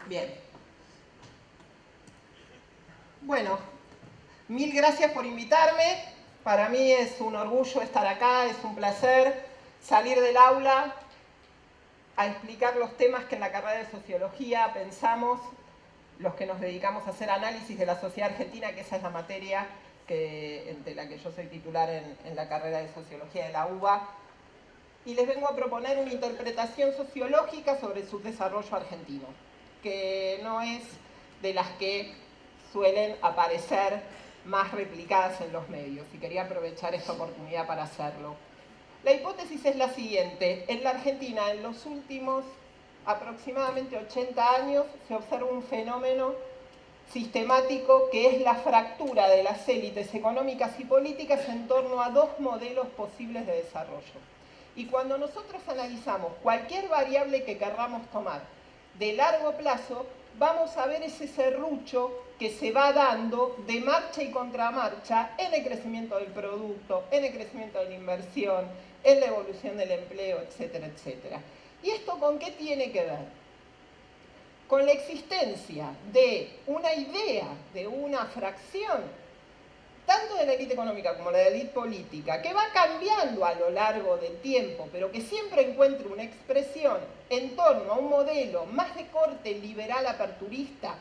Bien. Bueno, mil gracias por invitarme. Para mí es un orgullo estar acá, es un placer salir del aula a explicar los temas que en la carrera de Sociología pensamos, los que nos dedicamos a hacer análisis de la sociedad argentina, que esa es la materia de la que yo soy titular en la carrera de Sociología de la UBA. Y les vengo a proponer una interpretación sociológica sobre el subdesarrollo argentino, que no es de las que suelen aparecer más replicadas en los medios, y quería aprovechar esta oportunidad para hacerlo. La hipótesis es la siguiente: en la Argentina, en los últimos aproximadamente 80 años, se observa un fenómeno sistemático que es la fractura de las élites económicas y políticas en torno a dos modelos posibles de desarrollo. Y cuando nosotros analizamos cualquier variable que querramos tomar de largo plazo, vamos a ver ese serrucho que se va dando de marcha y contramarcha en el crecimiento del producto, en el crecimiento de la inversión, en la evolución del empleo, etcétera, etcétera. ¿Y esto con qué tiene que ver? Con la existencia de una idea, de una fracción, tanto de la élite económica como de la élite política, que va cambiando a lo largo del tiempo, pero que siempre encuentra una expresión en torno a un modelo más de corte liberal aperturista,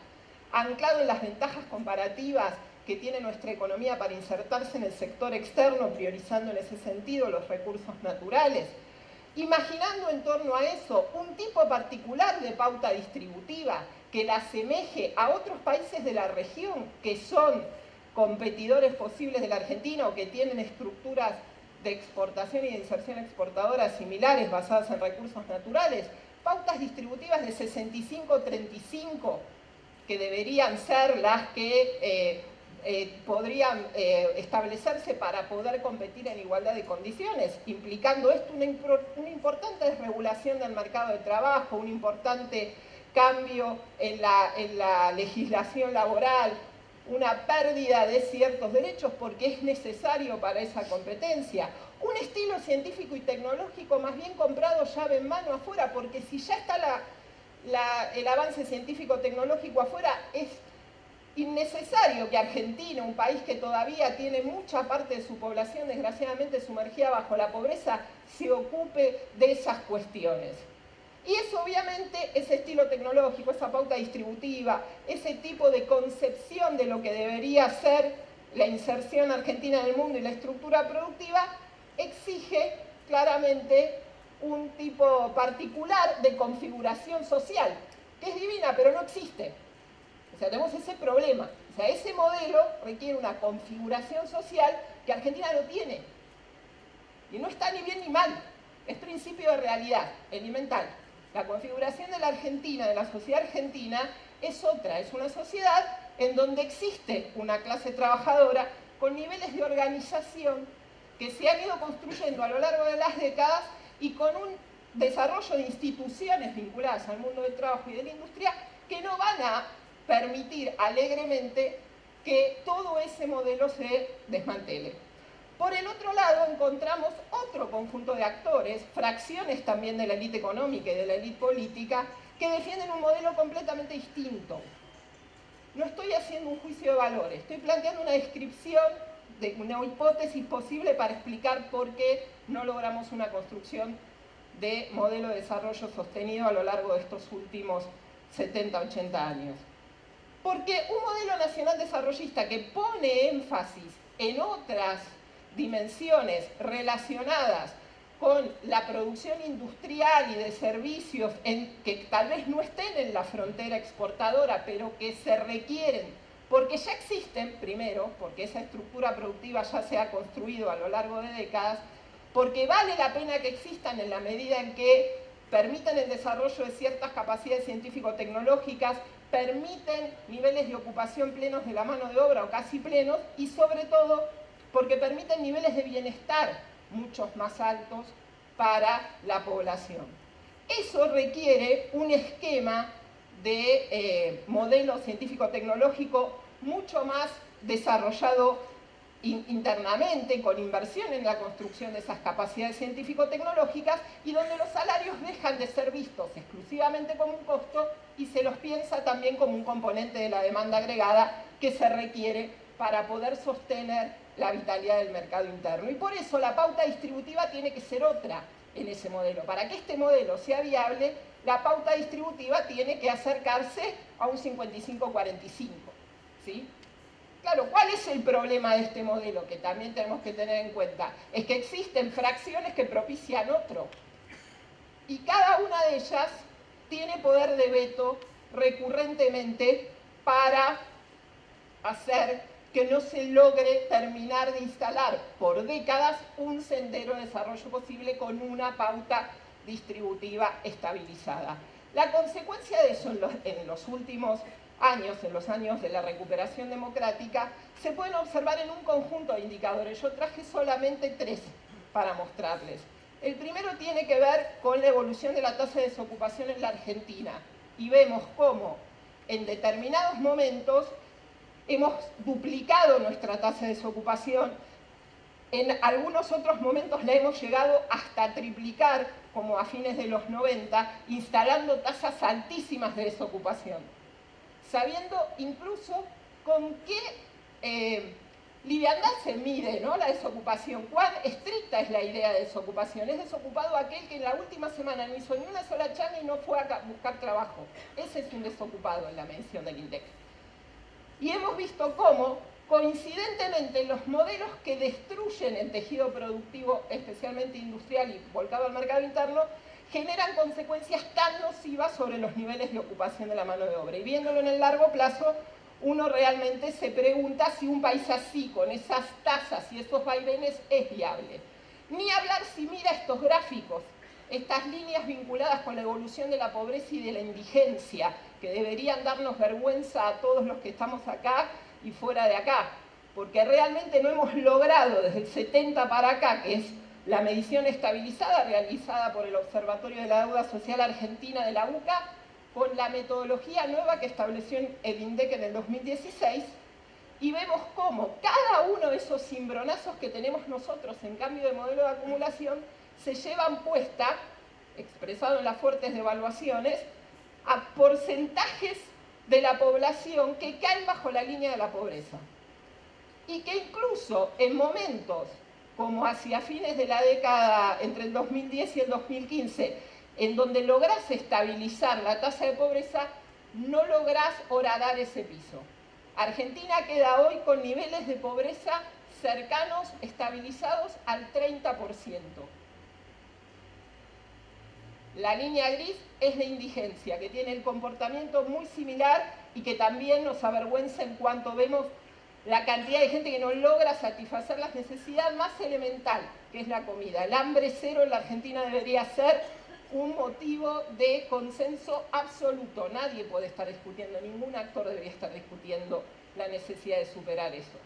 anclado en las ventajas comparativas que tiene nuestra economía para insertarse en el sector externo, priorizando en ese sentido los recursos naturales, imaginando en torno a eso un tipo particular de pauta distributiva que la asemeje a otros países de la región que son competidores posibles de la Argentina o que tienen estructuras de exportación y de inserción exportadora similares basadas en recursos naturales, pautas distributivas de 65-35 que deberían ser las que podrían establecerse para poder competir en igualdad de condiciones, implicando esto una importante desregulación del mercado de trabajo, un importante cambio en la legislación laboral, una pérdida de ciertos derechos porque es necesario para esa competencia, un estilo científico y tecnológico más bien comprado llave en mano afuera, porque si ya está el avance científico-tecnológico afuera, es innecesario que Argentina, un país que todavía tiene mucha parte de su población desgraciadamente sumergida bajo la pobreza, se ocupe de esas cuestiones. Y eso obviamente, ese estilo tecnológico, esa pauta distributiva, ese tipo de concepción de lo que debería ser la inserción argentina en el mundo y la estructura productiva, exige claramente un tipo particular de configuración social, que es divina, pero no existe. O sea, tenemos ese problema. O sea, ese modelo requiere una configuración social que Argentina no tiene. Y no está ni bien ni mal. Es principio de realidad, elemental. La configuración de la Argentina, de la sociedad argentina, es otra. Es una sociedad en donde existe una clase trabajadora con niveles de organización que se han ido construyendo a lo largo de las décadas y con un desarrollo de instituciones vinculadas al mundo del trabajo y de la industria que no van a permitir alegremente que todo ese modelo se desmantele. Por el otro lado, encontramos otro conjunto de actores, fracciones también de la élite económica y de la élite política, que defienden un modelo completamente distinto. No estoy haciendo un juicio de valor, estoy planteando una descripción de una hipótesis posible para explicar por qué no logramos una construcción de modelo de desarrollo sostenido a lo largo de estos últimos 70-80 años. Porque un modelo nacional desarrollista que pone énfasis en otras dimensiones relacionadas con la producción industrial y de servicios que tal vez no estén en la frontera exportadora, pero que se requieren, porque ya existen, primero, porque esa estructura productiva ya se ha construido a lo largo de décadas, porque vale la pena que existan en la medida en que permiten el desarrollo de ciertas capacidades científico-tecnológicas, permiten niveles de ocupación plenos de la mano de obra o casi plenos, y sobre todo porque permiten niveles de bienestar muchos más altos para la población. Eso requiere un esquema de modelo científico-tecnológico mucho más desarrollado internamente, con inversión en la construcción de esas capacidades científico-tecnológicas, y donde los salarios dejan de ser vistos exclusivamente como un costo y se los piensa también como un componente de la demanda agregada que se requiere para poder sostener la vitalidad del mercado interno. Y por eso la pauta distributiva tiene que ser otra en ese modelo. Para que este modelo sea viable, la pauta distributiva tiene que acercarse a un 55-45, ¿sí? Claro, ¿cuál es el problema de este modelo? Que también tenemos que tener en cuenta. Es que existen fracciones que propician otro. Y cada una de ellas tiene poder de veto recurrentemente para hacer que no se logre terminar de instalar por décadas un sendero de desarrollo posible con una pauta distributiva estabilizada. La consecuencia de eso en los últimos años, en los años de la recuperación democrática, se pueden observar en un conjunto de indicadores. Yo traje solamente 3 para mostrarles. El primero tiene que ver con la evolución de la tasa de desocupación en la Argentina. Y vemos cómo en determinados momentos hemos duplicado nuestra tasa de desocupación. En algunos otros momentos la hemos llegado hasta triplicar, como a fines de los 90, instalando tasas altísimas de desocupación, sabiendo incluso con qué liviandad se mide, ¿no?, la desocupación, cuán estricta es la idea de desocupación. Es desocupado aquel que en la última semana no hizo ni una sola chamba y no fue a buscar trabajo. Ese es un desocupado en la medición del INDEC. Y hemos visto cómo, coincidentemente, los modelos que destruyen el tejido productivo, especialmente industrial y volcado al mercado interno, generan consecuencias tan nocivas sobre los niveles de ocupación de la mano de obra. Y viéndolo en el largo plazo, uno realmente se pregunta si un país así, con esas tasas y esos vaivenes, es viable. Ni hablar si mira estos gráficos, estas líneas vinculadas con la evolución de la pobreza y de la indigencia, que deberían darnos vergüenza a todos los que estamos acá y fuera de acá, porque realmente no hemos logrado desde el 70 para acá, que es la medición estabilizada realizada por el Observatorio de la Deuda Social Argentina de la UCA, con la metodología nueva que estableció el INDEC en el 2016, y vemos cómo cada uno de esos cimbronazos que tenemos nosotros en cambio de modelo de acumulación se llevan puesta, expresado en las fuertes devaluaciones, a porcentajes de la población que caen bajo la línea de la pobreza. Y que incluso en momentos como hacia fines de la década, entre el 2010 y el 2015, en donde lográs estabilizar la tasa de pobreza, no lográs horadar ese piso. Argentina queda hoy con niveles de pobreza cercanos, estabilizados al 30%. La línea gris es de indigencia, que tiene el comportamiento muy similar y que también nos avergüenza en cuanto vemos la cantidad de gente que no logra satisfacer la necesidad más elemental, que es la comida. El hambre cero en la Argentina debería ser un motivo de consenso absoluto. Nadie puede estar discutiendo, ningún actor debería estar discutiendo la necesidad de superar eso.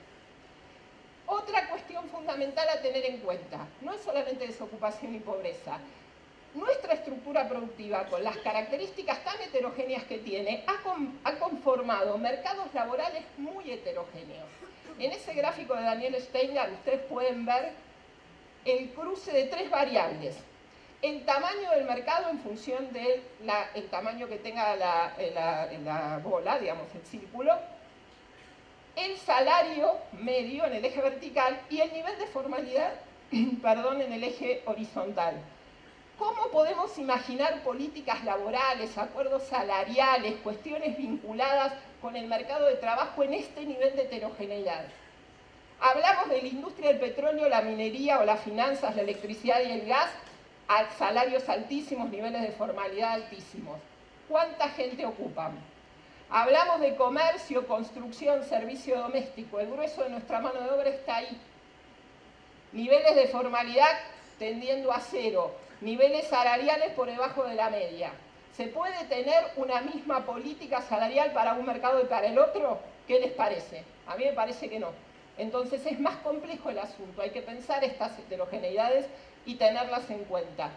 Otra cuestión fundamental a tener en cuenta, no es solamente desocupación y pobreza. Nuestra estructura productiva, con las características tan heterogéneas que tiene, ha conformado mercados laborales muy heterogéneos. En ese gráfico de Daniel Steingart ustedes pueden ver el cruce de 3 variables. El tamaño del mercado en función del tamaño que tenga la bola, digamos, el círculo, el salario medio en el eje vertical y el nivel de formalidad, perdón, en el eje horizontal. ¿Cómo podemos imaginar políticas laborales, acuerdos salariales, cuestiones vinculadas con el mercado de trabajo en este nivel de heterogeneidad? Hablamos de la industria del petróleo, la minería o las finanzas, la electricidad y el gas, a salarios altísimos, niveles de formalidad altísimos. ¿Cuánta gente ocupan? Hablamos de comercio, construcción, servicio doméstico. El grueso de nuestra mano de obra está ahí. Niveles de formalidad tendiendo a 0. Niveles salariales por debajo de la media. ¿Se puede tener una misma política salarial para un mercado y para el otro? ¿Qué les parece? A mí me parece que no. Entonces es más complejo el asunto. Hay que pensar estas heterogeneidades y tenerlas en cuenta.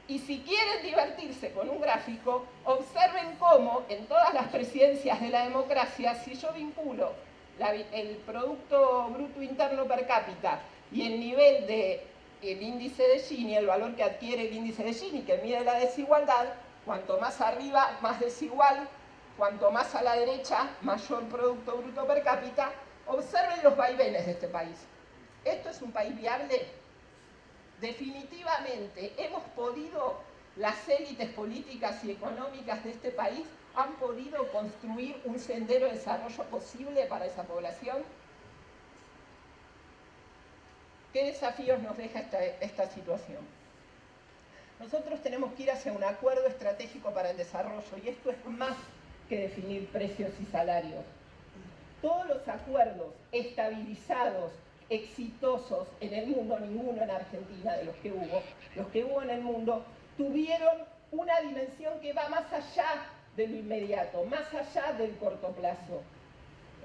Y si quieren divertirse con un gráfico, observen cómo en todas las presidencias de la democracia, si yo vinculo el Producto Bruto Interno per cápita y el nivel del índice de Gini, el valor que adquiere el índice de Gini, que mide la desigualdad, cuanto más arriba, más desigual, cuanto más a la derecha, mayor Producto Bruto per cápita. Observen los vaivenes de este país. ¿Esto es un país viable? Definitivamente hemos podido, las élites políticas y económicas de este país han podido construir un sendero de desarrollo posible para esa población. ¿Qué desafíos nos deja esta situación? Nosotros tenemos que ir hacia un acuerdo estratégico para el desarrollo, y esto es más que definir precios y salarios. Todos los acuerdos estabilizados, exitosos en el mundo, ninguno en Argentina de los que hubo en el mundo, tuvieron una dimensión que va más allá de lo inmediato, más allá del corto plazo.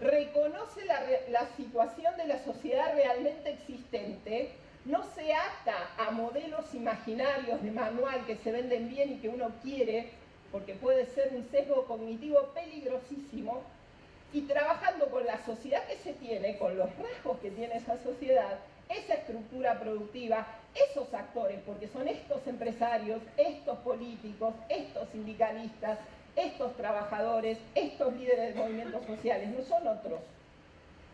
Reconoce la situación de la sociedad realmente existente, no se ata a modelos imaginarios de manual que se venden bien y que uno quiere, porque puede ser un sesgo cognitivo peligrosísimo, y trabajando con la sociedad que se tiene, con los rasgos que tiene esa sociedad, esa estructura productiva, esos actores, porque son estos empresarios, estos políticos, estos sindicalistas, estos trabajadores, estos líderes de movimientos sociales, no son otros.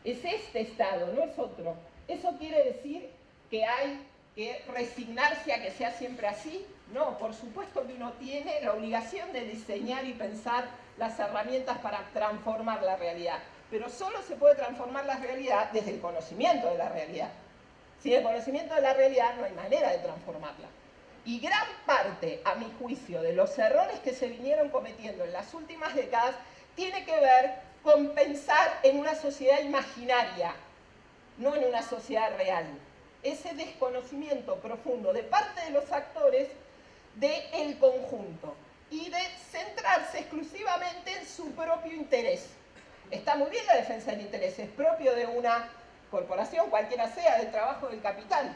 Es este Estado, no es otro. ¿Eso quiere decir que hay que resignarse a que sea siempre así? No, por supuesto que uno tiene la obligación de diseñar y pensar las herramientas para transformar la realidad. Pero solo se puede transformar la realidad desde el conocimiento de la realidad. Sin el conocimiento de la realidad no hay manera de transformarla. Y gran parte, a mi juicio, de los errores que se vinieron cometiendo en las últimas décadas tiene que ver con pensar en una sociedad imaginaria, no en una sociedad real. Ese desconocimiento profundo de parte de los actores del conjunto y de centrarse exclusivamente en su propio interés. Está muy bien la defensa del interés, es propio de una corporación, cualquiera sea, del trabajo del capital,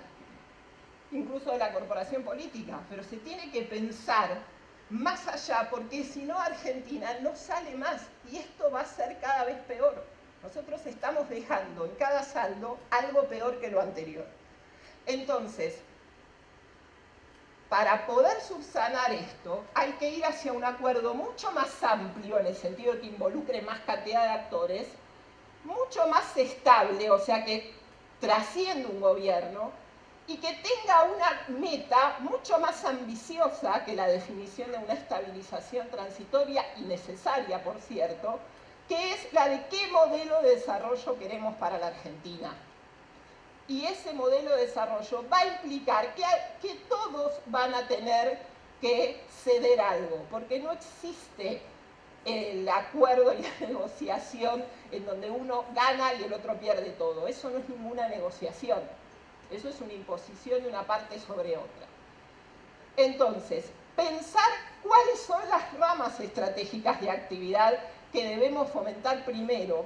incluso de la corporación política, pero se tiene que pensar más allá, porque si no Argentina no sale más y esto va a ser cada vez peor. Nosotros estamos dejando en cada saldo algo peor que lo anterior. Entonces, para poder subsanar esto, hay que ir hacia un acuerdo mucho más amplio, en el sentido de que involucre más cantidad de actores, mucho más estable, o sea que trasciende un gobierno, y que tenga una meta mucho más ambiciosa que la definición de una estabilización transitoria y necesaria, por cierto, que es la de qué modelo de desarrollo queremos para la Argentina. Y ese modelo de desarrollo va a implicar que todos van a tener que ceder algo, porque no existe el acuerdo y la negociación en donde uno gana y el otro pierde todo. Eso no es ninguna negociación, eso es una imposición de una parte sobre otra. Entonces, pensar cuáles son las ramas estratégicas de actividad que debemos fomentar primero,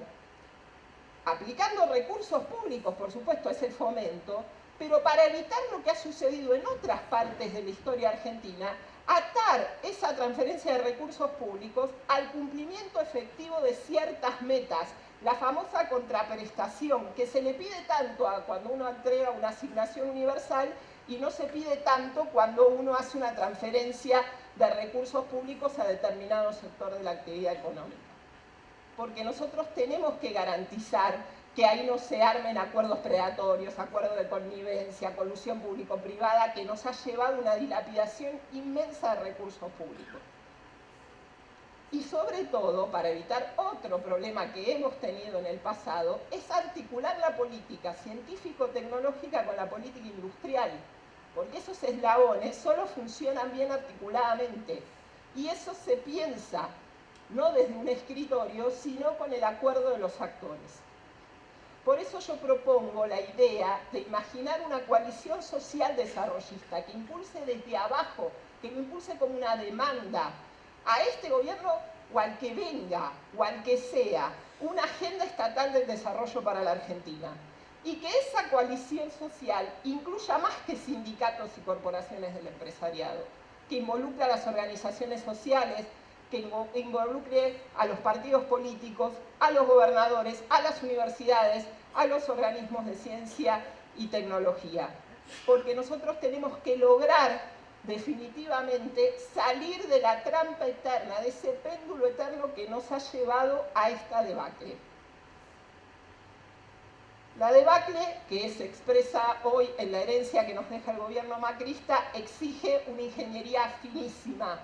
aplicando recursos públicos, por supuesto, es el fomento, pero para evitar lo que ha sucedido en otras partes de la historia argentina, atar esa transferencia de recursos públicos al cumplimiento efectivo de ciertas metas, la famosa contraprestación, que se le pide tanto cuando uno entrega una asignación universal y no se pide tanto cuando uno hace una transferencia de recursos públicos a determinado sector de la actividad económica. Porque nosotros tenemos que garantizar que ahí no se armen acuerdos predatorios, acuerdos de connivencia, colusión público-privada, que nos ha llevado una dilapidación inmensa de recursos públicos. Y sobre todo, para evitar otro problema que hemos tenido en el pasado, es articular la política científico-tecnológica con la política industrial, porque esos eslabones solo funcionan bien articuladamente, y eso se piensa no desde un escritorio, sino con el acuerdo de los actores. Por eso yo propongo la idea de imaginar una coalición social desarrollista que impulse desde abajo, que lo impulse como una demanda a este gobierno o al que venga, o al que sea, una agenda estatal del desarrollo para la Argentina. Y que esa coalición social incluya más que sindicatos y corporaciones del empresariado, que involucre a las organizaciones sociales, que involucre a los partidos políticos, a los gobernadores, a las universidades, a los organismos de ciencia y tecnología. Porque nosotros tenemos que lograr definitivamente salir de la trampa eterna, de ese péndulo eterno que nos ha llevado a esta debacle. La debacle, que se expresa hoy en la herencia que nos deja el gobierno macrista, exige una ingeniería finísima,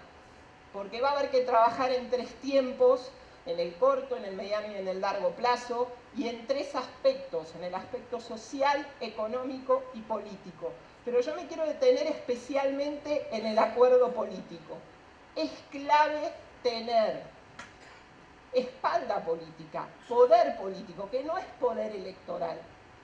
porque va a haber que trabajar en 3 tiempos, en el corto, en el mediano y en el largo plazo, y en 3 aspectos, en el aspecto social, económico y político. Pero yo me quiero detener especialmente en el acuerdo político. Es clave tener espalda política, poder político, que no es poder electoral,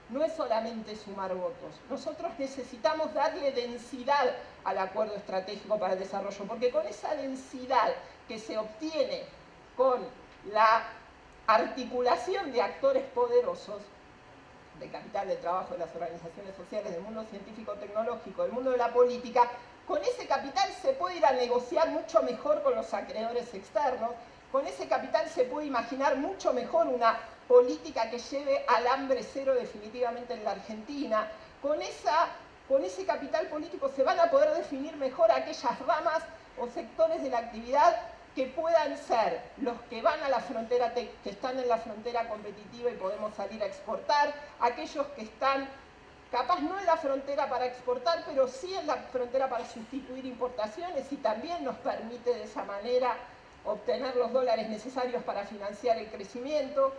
no es solamente sumar votos. Nosotros necesitamos darle densidad al acuerdo estratégico para el desarrollo, porque con esa densidad que se obtiene con la articulación de actores poderosos, del capital de trabajo de las organizaciones sociales, del mundo científico-tecnológico, del mundo de la política, con ese capital se puede ir a negociar mucho mejor con los acreedores externos, con ese capital se puede imaginar mucho mejor una política que lleve al hambre cero definitivamente en la Argentina. Con ese capital político se van a poder definir mejor aquellas ramas o sectores de la actividad que puedan ser los que van a la frontera, que están en la frontera competitiva y podemos salir a exportar, aquellos que están capaz no en la frontera para exportar, pero sí en la frontera para sustituir importaciones y también nos permite de esa manera obtener los dólares necesarios para financiar el crecimiento,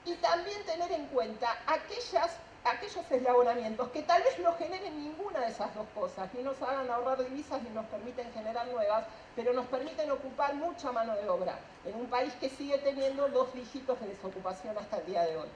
y también tener en cuenta aquellos eslabonamientos que tal vez no generen ninguna de esas 2 cosas, ni nos hagan ahorrar divisas ni nos permiten generar nuevas, pero nos permiten ocupar mucha mano de obra en un país que sigue teniendo 2 dígitos de desocupación hasta el día de hoy.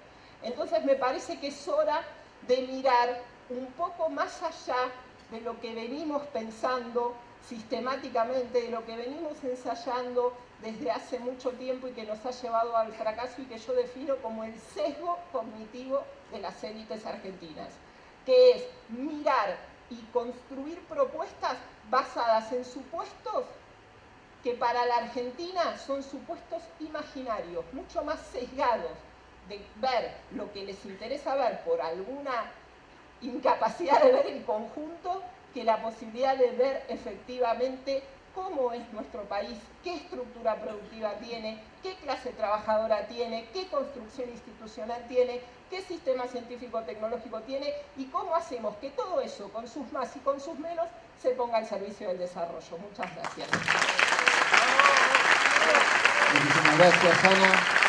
Entonces me parece que es hora de mirar un poco más allá de lo que venimos pensando sistemáticamente, de lo que venimos ensayando desde hace mucho tiempo y que nos ha llevado al fracaso y que yo defino como el sesgo cognitivo de las élites argentinas, que es mirar y construir propuestas basadas en supuestos que para la Argentina son supuestos imaginarios, mucho más sesgados de ver lo que les interesa ver por alguna incapacidad de ver el conjunto, que la posibilidad de ver efectivamente cómo es nuestro país, qué estructura productiva tiene, qué clase trabajadora tiene, qué construcción institucional tiene, qué sistema científico-tecnológico tiene y cómo hacemos que todo eso, con sus más y con sus menos, se ponga al servicio del desarrollo. Muchas gracias. Muchísimas gracias, Ana.